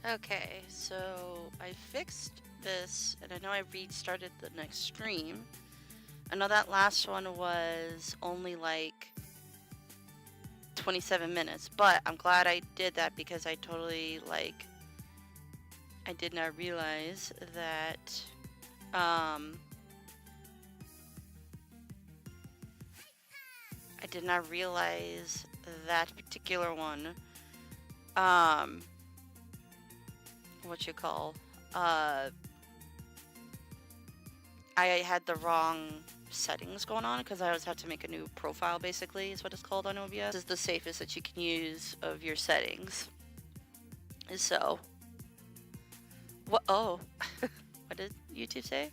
Okay, so I fixed this, and I know I restarted the next stream. I know that last one was only like 27 minutes, but I'm glad I did that because I totally I did not realize that I did not realize that particular one um what you call uh I had the wrong settings going on because I always have to make a new profile, basically is what it's called on OBS. This is the safest that you can use of your settings. So what what did YouTube say?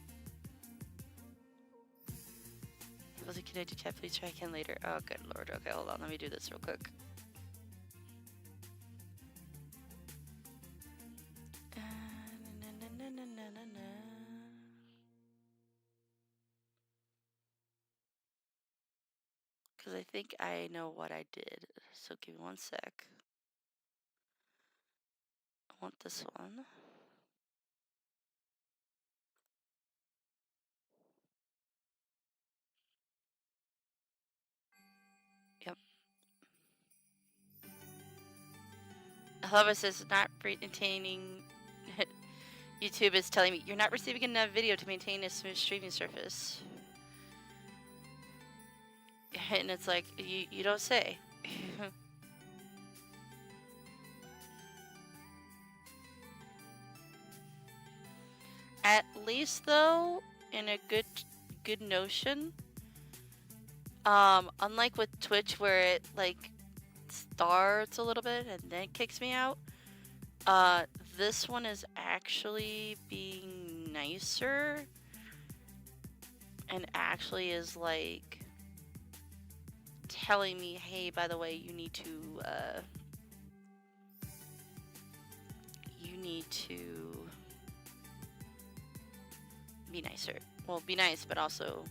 Was it connected chat? Please try again later. Oh, good lord. Okay, hold on. Let me do this real quick. Because I think I know what I did. So give me one sec. I want this one. Yep. However, it says not maintaining. YouTube is telling me you're not receiving enough video to maintain a smooth streaming surface. And it's like, you don't say. At least though, in a good notion, unlike with Twitch where it like starts a little bit and then kicks me out, this one is actually being nicer and actually is like telling me, hey, by the way, you need to be nicer. Well, be nice, but also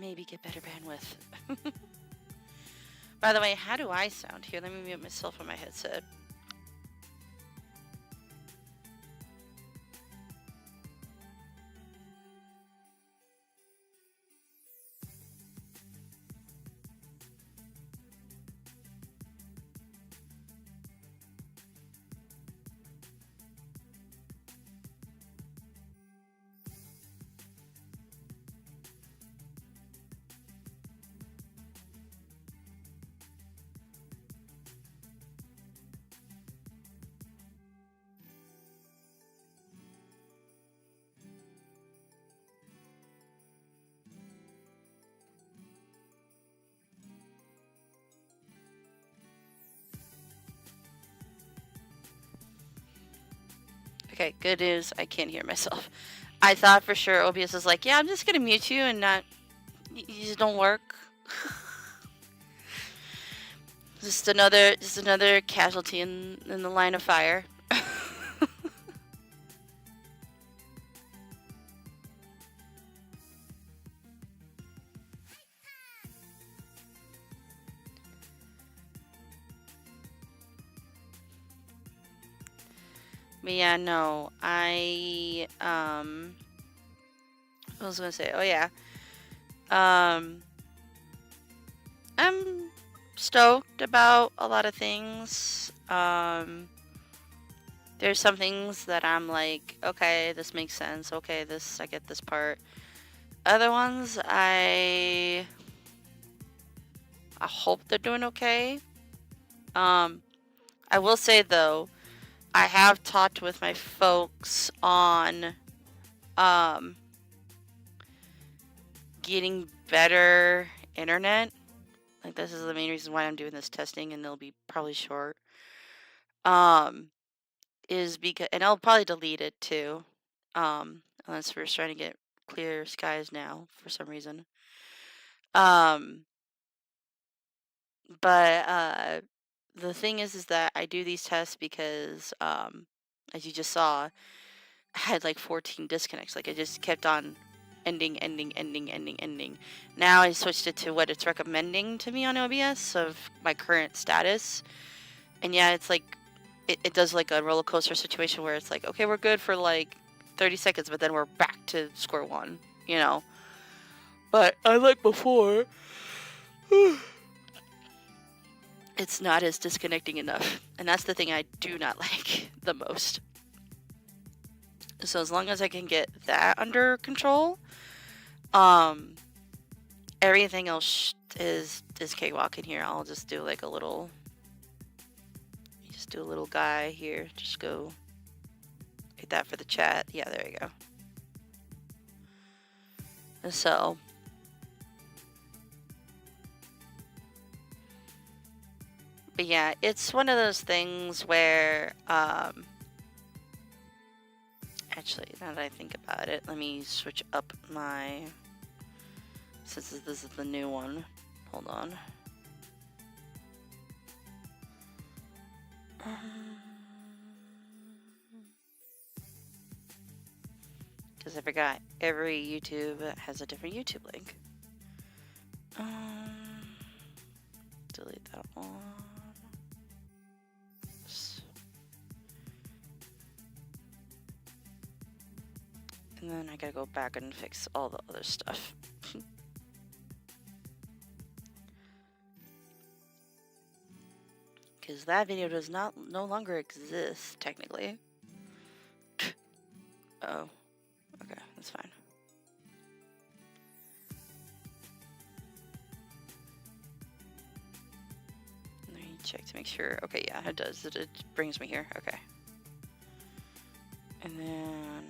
maybe get better bandwidth. By the way, how do I sound? Here, let me mute myself on my headset. Okay, good news. I can't hear myself. I thought for sure OBS was like, yeah, I'm just gonna mute you and not. You just don't work. just another casualty in the line of fire. But yeah, no, I was gonna say, oh yeah, I'm stoked about a lot of things. There's some things that I'm like, okay, this makes sense. Okay, I get this part. Other ones, I hope they're doing okay. I will say though, I have talked with my folks on getting better internet. Like this is the main reason why I'm doing this testing, and it'll be probably short. Is because, and I'll probably delete it too, unless we're trying to get clear skies now for some reason. Um, but the thing is that I do these tests because, as you just saw, I had like 14 disconnects. Like it just kept on ending. Now I switched it to what it's recommending to me on OBS of my current status. And yeah, it's like it does like a roller coaster situation where it's like, okay, we're good for like 30 seconds, but then we're back to square one, you know. But unlike before, it's not as disconnecting enough. And that's the thing I do not like the most. So as long as I can get that under control, everything else is cakewalk in here. I'll just do like a little, guy here. Just go get that for the chat. Yeah, there you go. And so but yeah, it's one of those things where actually, now that I think about it, let me switch up my, since this is the new one. Hold on. Because I forgot, every YouTube has a different YouTube link. Delete that one. And then I gotta go back and fix all the other stuff. Because that video does no longer exist, technically. Oh, okay, that's fine. Let me check to make sure. Okay, yeah, it does. It brings me here. Okay. And then...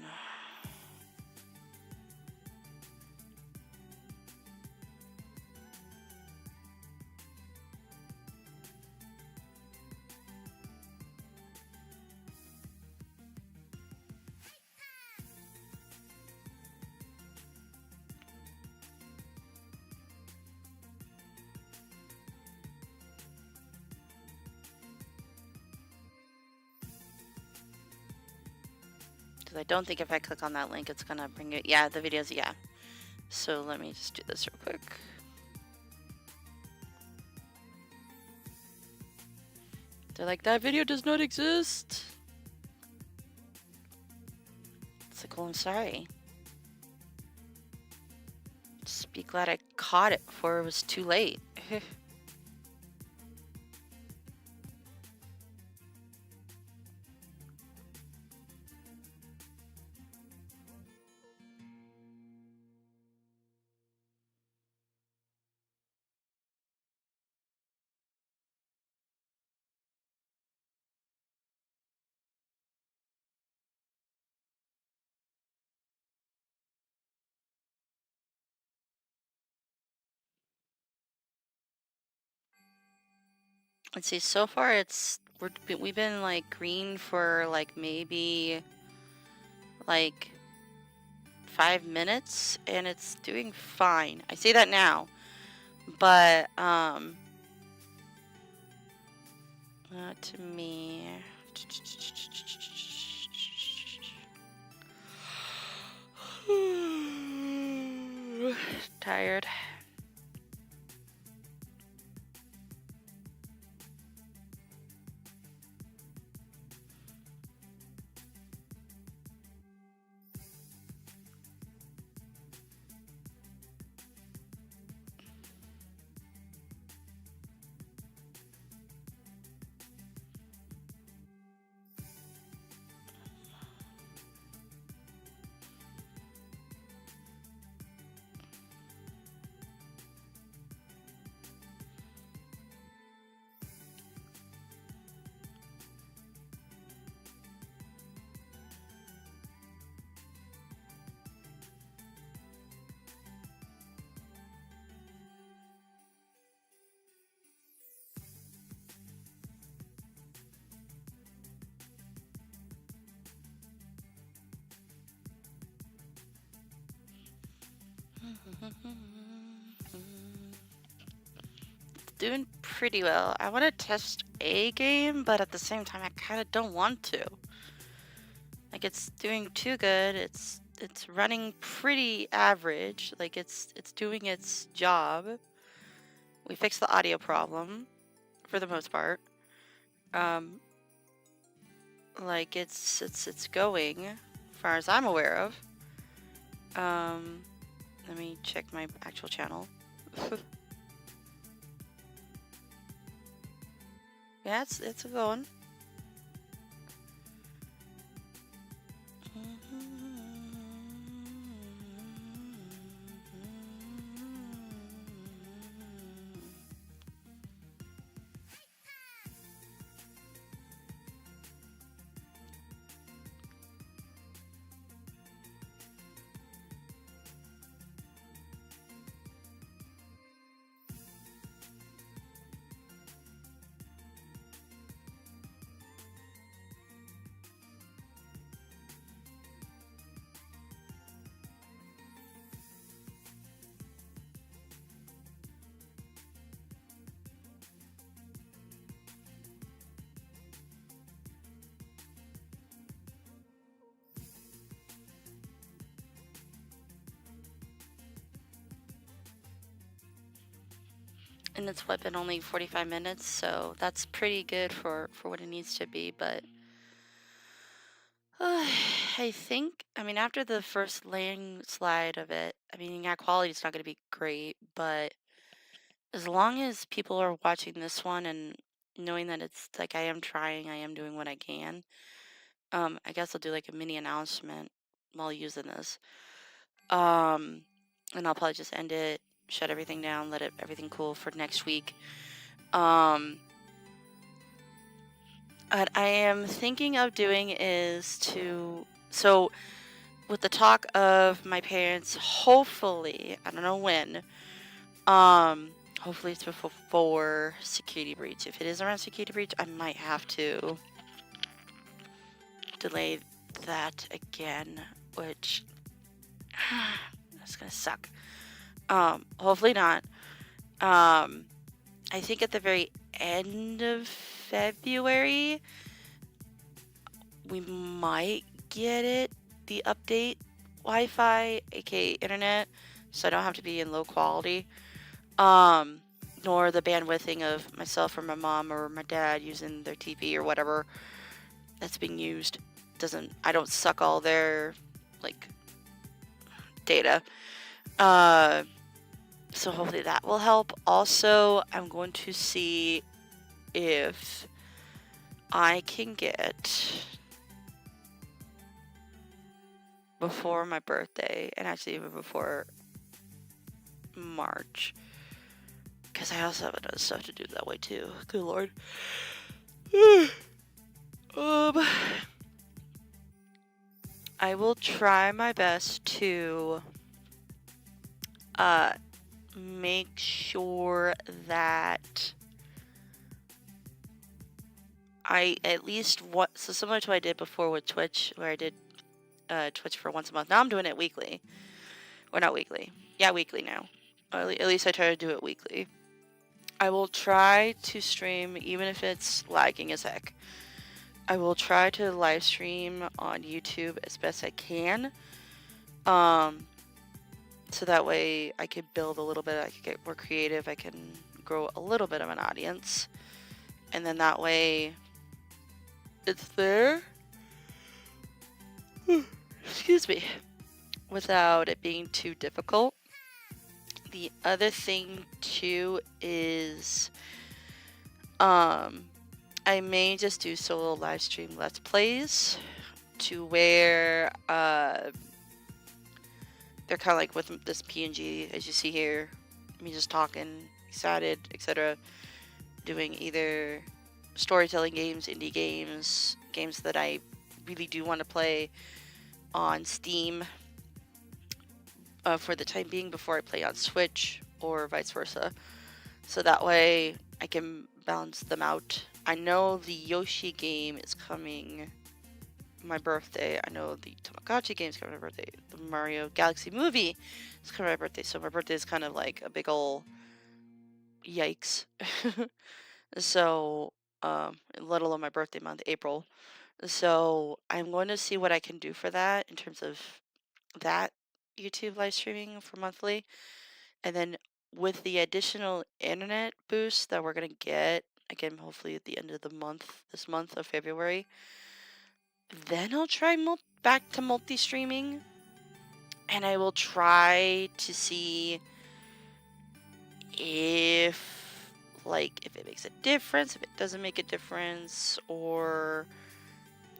because I don't think if I click on that link, it's gonna bring it. Yeah, the videos, yeah. So let me just do this real quick. They're like, that video does not exist. It's like, well, I'm sorry. Just be glad I caught it before it was too late. Let's see, so far we've been like green for like maybe like 5 minutes and it's doing fine. I say that now, but not to me. Tired. Doing pretty well. I want to test a game, but at the same time, I kind of don't want to. Like, it's doing too good. It's running pretty average. Like, it's doing its job. We fixed the audio problem for the most part. Um, like it's going, as far as I'm aware of. Um, Let me check my actual channel. Yeah, it's going. And it's what, been only 45 minutes, so that's pretty good for what it needs to be. But I think, I mean, after the first landslide of it, I mean, yeah, quality's not going to be great, but as long as people are watching this one and knowing that it's like I am trying, I am doing what I can, I guess I'll do like a mini announcement while using this. And I'll probably just end it, shut everything down, let it everything cool for next week. What I am thinking of doing is so with the talk of my parents, hopefully, I don't know when, hopefully it's before security breach. If it is around security breach, I might have to delay that again, which that's gonna suck. Hopefully not. I think at the very end of February, we might get it, the update Wi-Fi, aka internet, so I don't have to be in low quality. Nor the bandwidthing of myself or my mom or my dad using their TV or whatever that's being used. I don't suck all their, like, data. So hopefully that will help. Also, I'm going to see if I can get before my birthday, and actually even before March, because I also have other stuff to do that way too. Good lord. I will try my best to make sure that I at least so similar to what I did before with Twitch, where I did Twitch for once a month. Now I'm doing it weekly. Or not weekly. Yeah, weekly now. Or at least I try to do it weekly. I will try to stream even if it's lagging as heck. I will try to live stream on YouTube as best I can. So that way I could build a little bit, I could get more creative, I can grow a little bit of an audience. And then that way it's there. Excuse me. Without it being too difficult. The other thing too is I may just do solo live stream let's plays to where they're kind of like with this PNG as you see here, me just talking, excited, etc. Doing either storytelling games, indie games, games that I really do want to play on Steam for the time being before I play on Switch or vice versa. So that way I can balance them out. I know the Yoshi game is coming my birthday. I know the Tamagotchi game is coming my birthday. The Mario Galaxy movie is coming my birthday. So my birthday is kind of like a big ol' yikes. So, let alone my birthday month, April. So I'm going to see what I can do for that in terms of that YouTube live streaming for monthly. And then with the additional internet boost that we're going to get, again, hopefully at the end of the month, this month of February. Then I'll try back to multi-streaming, and I will try to see if if it makes a difference, if it doesn't make a difference, or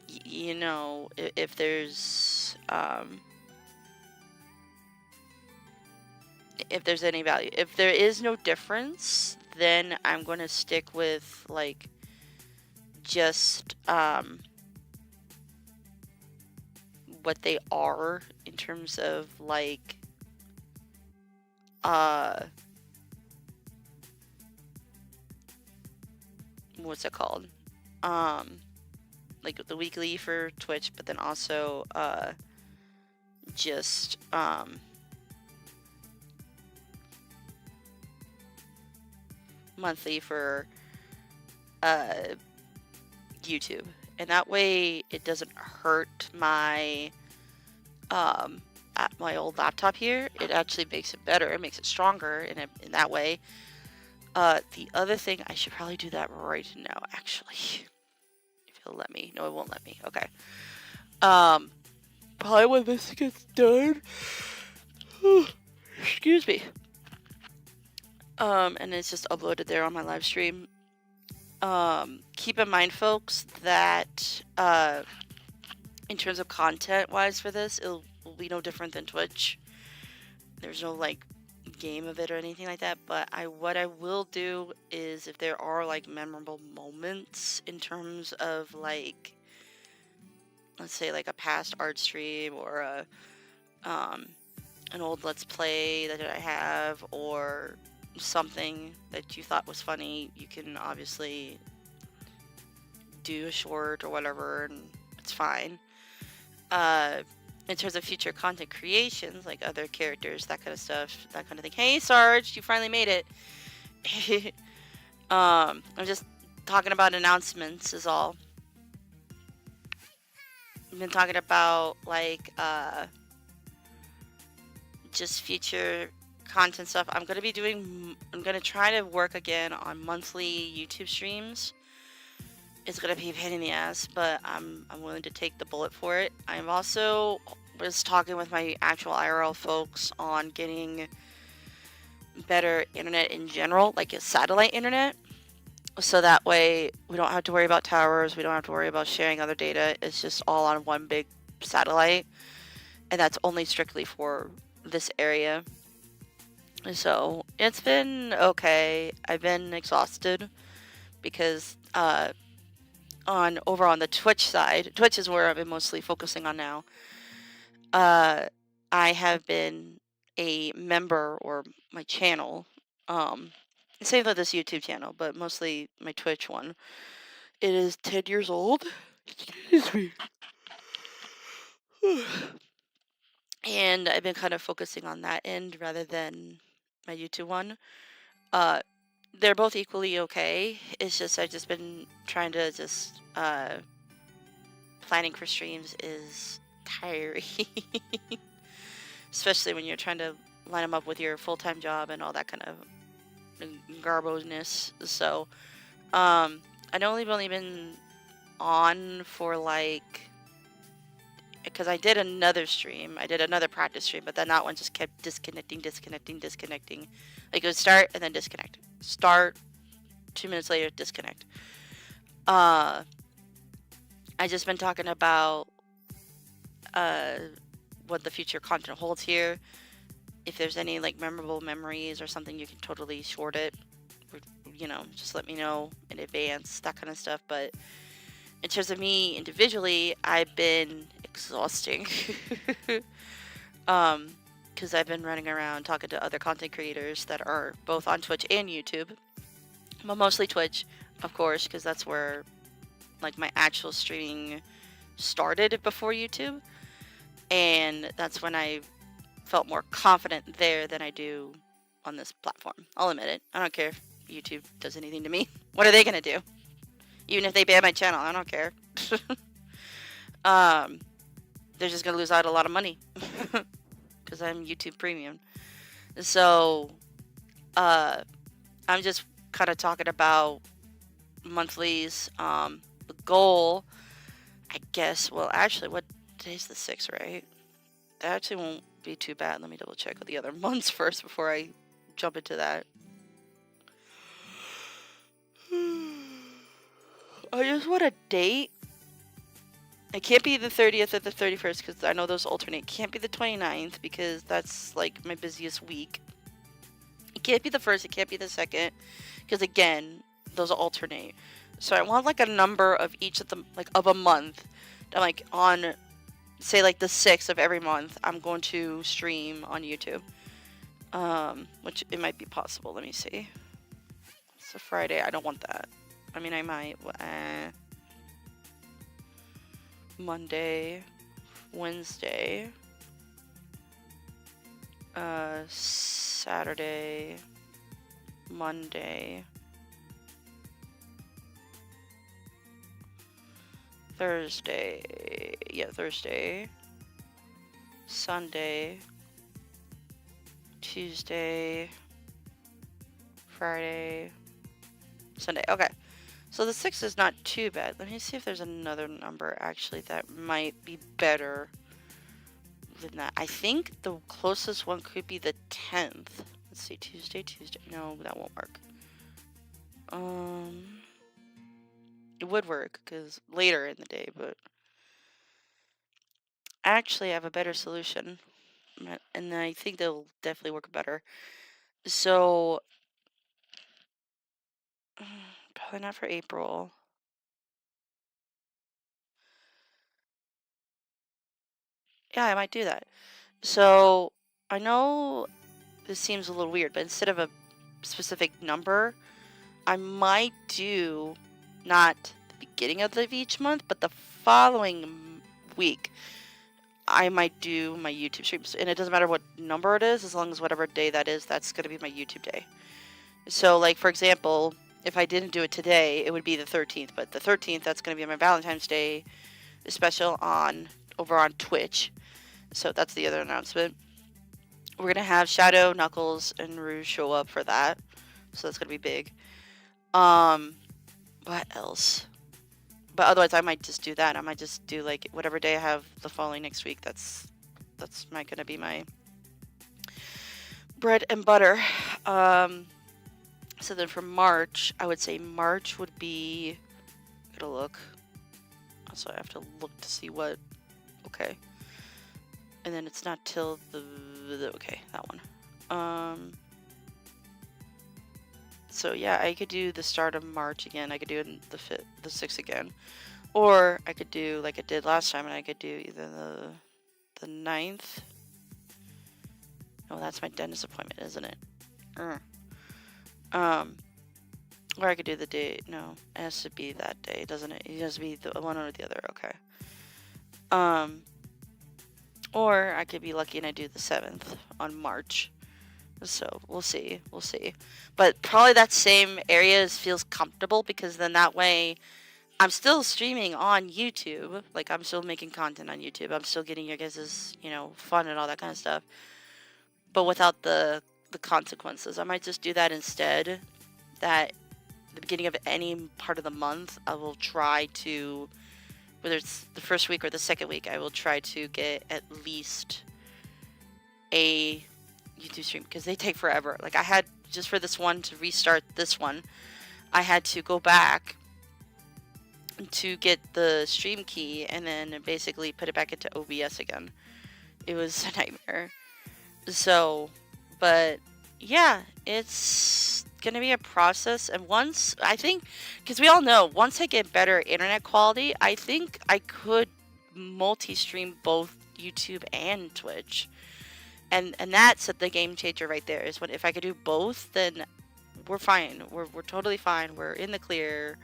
you know, if there's if there's any value. If there is no difference, then I'm going to stick with like just what they are in terms of like what's it called? Like the weekly for Twitch, but then also just monthly for YouTube. And that way it doesn't hurt my at my old laptop here. It actually makes it better. It makes it stronger in that way. The other thing, I should probably do that right now, actually. If it'll let me. No, it won't let me. Okay. Probably when this gets done. Excuse me. And it's just uploaded there on my live stream. Keep in mind, folks, that in terms of content-wise for this, it will be no different than Twitch. There's no like game of it or anything like that. But what I will do is, if there are like memorable moments in terms of like, let's say like a past art stream or an old Let's Play that I have, or something that you thought was funny, you can obviously do a short or whatever, and it's fine. In terms of future content creations, like other characters, that kind of stuff, that kind of thing. Hey, Sarge, you finally made it. I'm just talking about announcements is all. I've been talking about like just future content stuff. I'm gonna try to work again on monthly YouTube streams. It's gonna be a pain in the ass, but I'm willing to take the bullet for it. I'm also was talking with my actual IRL folks on getting better internet in general, like a satellite internet, so that way we don't have to worry about towers, we don't have to worry about sharing other data. It's just all on one big satellite, and that's only strictly for this area. So it's been okay. I've been exhausted because over on the Twitch side, Twitch is where I've been mostly focusing on now. I have been a member, or my channel, same with this YouTube channel, but mostly my Twitch one. It is 10 years old. Excuse me. And I've been kind of focusing on that end rather than my YouTube one. They're both equally okay. It's just I've just been trying to just planning for streams is tiring, especially when you're trying to line them up with your full-time job and all that kind of garboness. So I've only been on for like, because I did another stream, I did another practice stream, but then that one just kept disconnecting. Like it would start and then disconnect. Start, 2 minutes later, disconnect. I just been talking about what the future content holds here. If there's any like memorable memories or something, you can totally short it. Or, you know, just let me know in advance, that kind of stuff. But in terms of me individually, I've been exhausting. Because I've been running around talking to other content creators that are both on Twitch and YouTube. But mostly Twitch, of course, because that's where like my actual streaming started before YouTube. And that's when I felt more confident there than I do on this platform. I'll admit it. I don't care if YouTube does anything to me. What are they going to do? Even if they ban my channel, I don't care. They're just going to lose out a lot of money. Because I'm YouTube Premium. So, I'm just kind of talking about monthlies. The goal, I guess, well, actually, what today's the 6th, right? That actually won't be too bad. Let me double check with the other months first before I jump into that. I just want a date. It can't be the 30th or the 31st because I know those alternate. It can't be the 29th because that's like my busiest week. It can't be the 1st. It can't be the 2nd because again, those alternate. So I want like a number of each of them, like of a month. And like on, say like the 6th of every month, I'm going to stream on YouTube. Which it might be possible. Let me see. It's a Friday. I don't want that. I mean, I might. Monday, Wednesday, Saturday, Monday, Thursday, Thursday, Sunday, Tuesday, Friday, Sunday. Okay. So the 6 is not too bad. Let me see if there's another number actually that might be better than that. I think the closest one could be the 10th. Let's see, Tuesday. No, that won't work. It would work because later in the day, but actually I have a better solution. And I think they'll definitely work better. So, probably not for April. Yeah, I might do that. So, I know this seems a little weird, but instead of a specific number, I might do not the beginning of each month, but the following week, I might do my YouTube streams. And it doesn't matter what number it is, as long as whatever day that is, that's going to be my YouTube day. So, like, for example, if I didn't do it today, it would be the 13th. But the 13th, that's going to be my Valentine's Day special over on Twitch. So that's the other announcement. We're going to have Shadow, Knuckles, and Rouge show up for that. So that's going to be big. What else? But otherwise, I might just do that. I might just do, like, whatever day I have the following next week. That's gonna be my bread and butter. So then for March, I would say March would be... Gotta look. Also, I have to look to see what... Okay. And then it's not till the... Okay, that one. So yeah, I could do the start of March again. I could do it the 6th again. Or I could do like I did last time, and I could do either the 9th. Oh, that's my dentist appointment, isn't it? Or I could do the date. No, it has to be that day, doesn't it? It has to be the one or the other. Okay. Or I could be lucky and I do the 7th on March. So we'll see. But probably that same area feels comfortable because then that way I'm still streaming on YouTube. Like I'm still making content on YouTube. I'm still getting your guys' fun and all that kind of stuff. But without the consequences. I might just do that instead. That the beginning of any part of the month, I will try to, whether it's the first week or the second week, I will try to get at least a YouTube stream because they take forever. Like I had, just for this one to restart this one, I had to go back to get the stream key and then basically put it back into OBS again. It was a nightmare. So, but yeah, it's gonna be a process. And once, I think, because we all know, once I get better internet quality, I think I could multi-stream both YouTube and Twitch. And that's the game changer right there, is when if I could do both, then we're fine. We're totally fine. We're in the clear.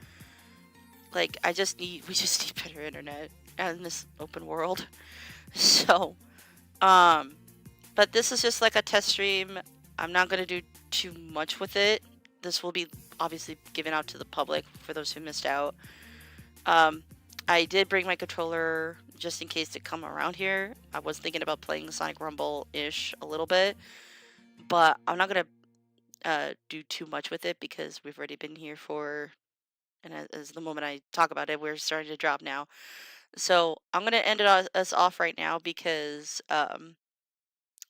Like we just need better internet in this open world. So, but this is just like a test stream. I'm not gonna do too much with it. This will be obviously given out to the public for those who missed out. I did bring my controller just in case to come around here. I was thinking about playing Sonic Rumble-ish a little bit, but I'm not gonna do too much with it because we've already been here for and as the moment I talk about it, we're starting to drop now. So I'm gonna end us off right now because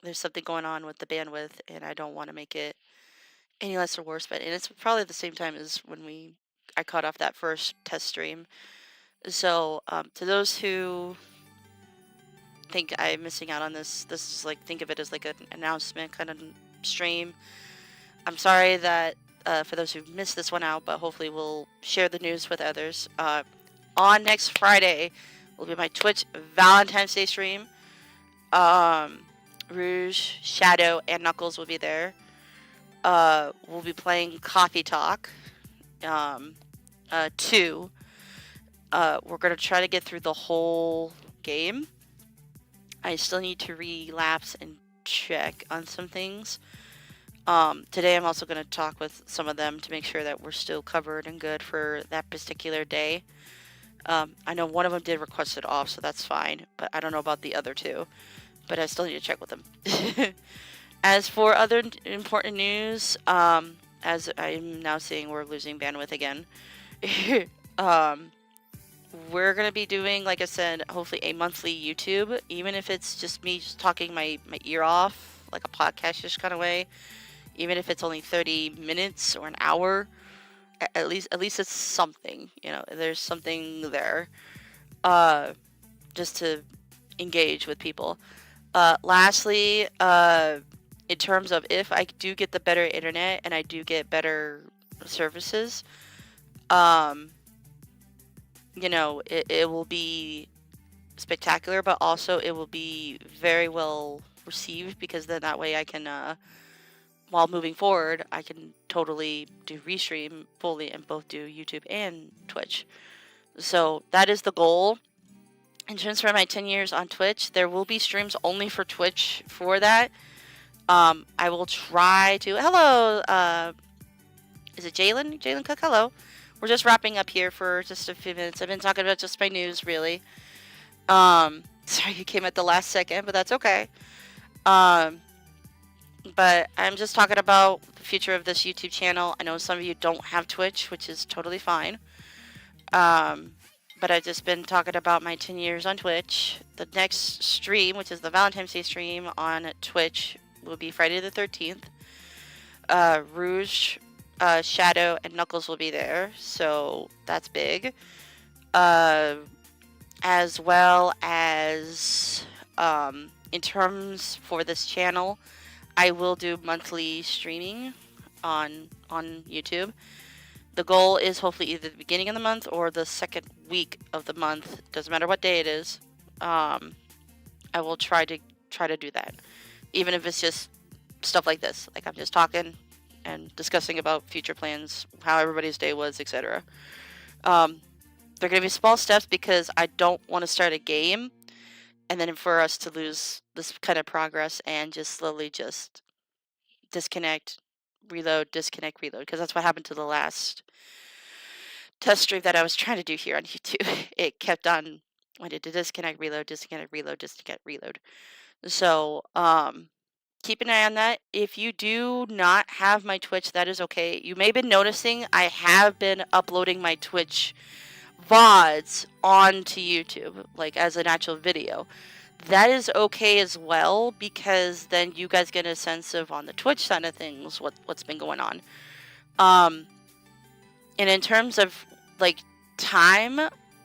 there's something going on with the bandwidth, and I don't want to make it any less or worse. But and it's probably the same time as when I cut off that first test stream. So to those who think I'm missing out on this is like, think of it as like an announcement kind of stream. I'm sorry that for those who missed this one out, but hopefully we'll share the news with others. On next Friday will be my Twitch Valentine's Day stream. Rouge, Shadow, and Knuckles will be there. We'll be playing Coffee Talk 2. We're going to try to get through the whole game. I still need to relapse and check on some things. Today I'm also going to talk with some of them to make sure that we're still covered and good for that particular day. I know one of them did request it off, so that's fine, but I don't know about the other two. But I still need to check with them. As for other important news, as I'm now seeing we're losing bandwidth again, we're going to be doing, like I said, hopefully a monthly YouTube, even if it's just me just talking my ear off, like a podcast-ish kind of way, even if it's only 30 minutes or an hour, at least it's something, you know, there's something there, just to engage with people. Lastly, in terms of if I do get the better internet and I do get better services, you know, it will be spectacular, but also it will be very well received, because then that way I can, while moving forward, I can totally do restream fully and both do YouTube and Twitch. So that is the goal. In terms of my 10 years on Twitch, there will be streams only for Twitch for that. I will try to... Hello! Is it Jalen? Jalen Cook? Hello. We're just wrapping up here for just a few minutes. I've been talking about just my news, really. Sorry you came at the last second, but that's okay. But I'm just talking about the future of this YouTube channel. I know some of you don't have Twitch, which is totally fine. But I've just been talking about my 10 years on Twitch. The next stream, which is the Valentine's Day stream on Twitch, will be Friday the 13th. Rouge, Shadow, and Knuckles will be there, so that's big. As well as, in terms for this channel, I will do monthly streaming on YouTube. The goal is hopefully either the beginning of the month or the second week of the month. Doesn't matter what day it is. I will try to do that, even if it's just stuff like this. Like I'm just talking and discussing about future plans, how everybody's day was, etc. They're going to be small steps because I don't want to start a game and then for us to lose this kind of progress and just slowly just disconnect, reload, disconnect, reload, because that's what happened to the last test stream that I was trying to do here on YouTube. It kept on wanting to disconnect, reload, disconnect, reload, disconnect, reload. So keep an eye on that. If you do not have my Twitch, that is okay. You may have been noticing I have been uploading my Twitch VODs onto YouTube, like as an actual video. That is okay as well, because then you guys get a sense of, on the Twitch side of things, what's been going on. And in terms of like time,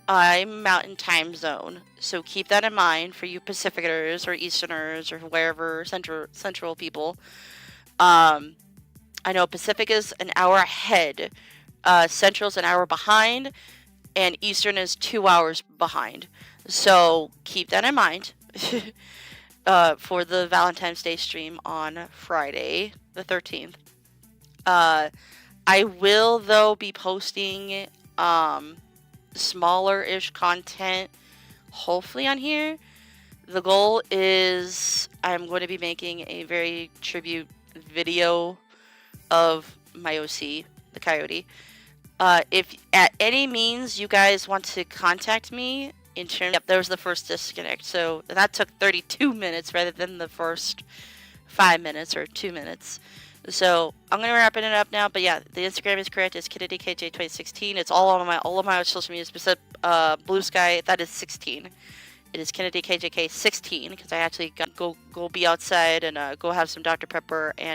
I'm Mountain Time Zone, so keep that in mind for you Pacificers or Easterners or wherever central people. I know Pacific is an hour ahead, Central's an hour behind, and Eastern is 2 hours behind. So keep that in mind for the Valentine's Day stream on Friday the 13th. I will, though, be posting smaller-ish content, hopefully on here. The goal is I'm going to be making a very tribute video of my OC, the Coyote. If at any means you guys want to contact me in terms... Yep, there was the first disconnect. So that took 32 minutes rather than the first 5 minutes or 2 minutes. So I'm gonna wrap it up now, but yeah, the Instagram is correct. It's KennedyKJ2016. It's all on all of my social media, except Blue Sky. That is 16. It is KennedyKJK16 because I actually got to go be outside and go have some Dr. Pepper and